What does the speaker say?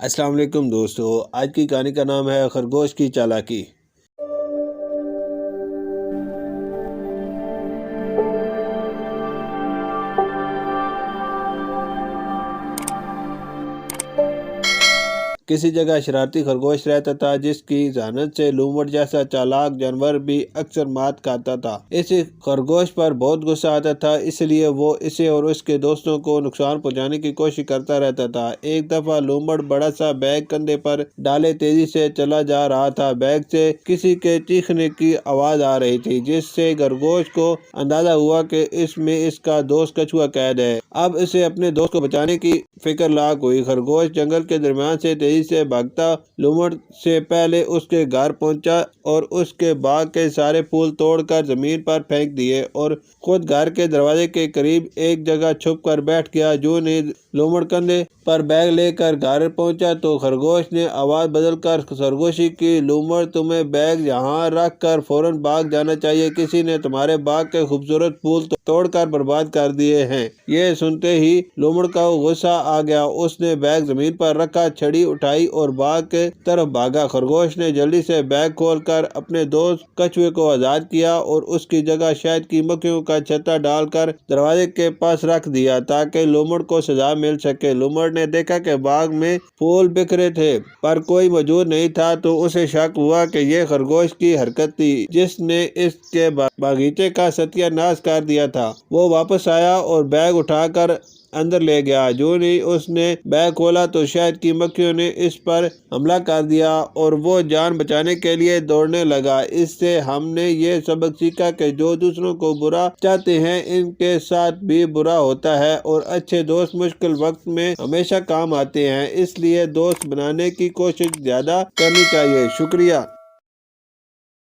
السلام علیکم دوستو، آج کی کہانی کا نام ہے خرگوش کی چالاکی۔ کسی جگہ شرارتی خرگوش رہتا تھا جس کی ذہانت سے لومڑ جیسا چالاک جانور بھی اکثر مات کھاتا تھا۔ اس خرگوش پر بہت غصہ آتا تھا، اس لیے وہ اسے اور اس کے دوستوں کو نقصان پہنچانے کی کوشش کرتا رہتا تھا۔ ایک دفعہ لومڑ بڑا سا بیگ کندھے پر ڈالے تیزی سے چلا جا رہا تھا۔ بیگ سے کسی کے چیخنے کی آواز آ رہی تھی، جس سے خرگوش کو اندازہ ہوا کہ اس میں اس کا دوست کچھوا قید ہے۔ اب اسے اپنے دوست کو بچانے کی فکر لاحق ہوئی۔ خرگوش جنگل کے درمیان سے تیزی سے بھاگتا لومڑ سے پہلے اس کے گھر پہنچا اور اس کے باغ کے سارے پھول توڑ کر زمین پر پھینک دیے اور خود گھر کے دروازے کے قریب ایک جگہ چھپ کر بیٹھ گیا۔ جو نہیں لومڑ کندھے پر بیگ لے کر گھر پہنچا تو خرگوش نے آواز بدل کر سرگوشی کی، لومڑ تمہیں بیگ یہاں رکھ کر فوراً بھاگ جانا چاہیے، کسی نے تمہارے باغ کے خوبصورت پھول توڑ کر برباد کر دیے ہیں۔ یہ سنتے ہی لومڑ کا غصہ آ گیا، اس نے بیگ زمین پر رکھا، چھڑی اٹھائی اور باغ کے طرف بھاگا۔ خرگوش نے جلدی سے بیگ کھول کر اپنے دوست کچھوے کو آزاد کیا اور اس کی جگہ شہد کی مکھیوں کا چھتا ڈال کر دروازے کے پاس رکھ دیا تاکہ لومڑ کو سزا مل سکے۔ لومڑ نے دیکھا کہ باغ میں پھول بکھرے تھے پر کوئی موجود نہیں تھا تو اسے شک ہوا کہ یہ خرگوش کی حرکت تھی جس نے اس کے باغیچے کا ستیہ ناش کر دیا تھا۔ وہ واپس آیا اور بیگ اٹھا کر اندر لے گیا۔ جو نہیں اس نے بیگ کھولا تو شہد کی مکھیوں نے اس پر حملہ کر دیا اور وہ جان بچانے کے لیے دوڑنے لگا۔ اس سے ہم نے یہ سبق سیکھا کہ جو دوسروں کو برا چاہتے ہیں ان کے ساتھ بھی برا ہوتا ہے، اور اچھے دوست مشکل وقت میں ہمیشہ کام آتے ہیں، اس لیے دوست بنانے کی کوشش زیادہ کرنی چاہیے۔ شکریہ۔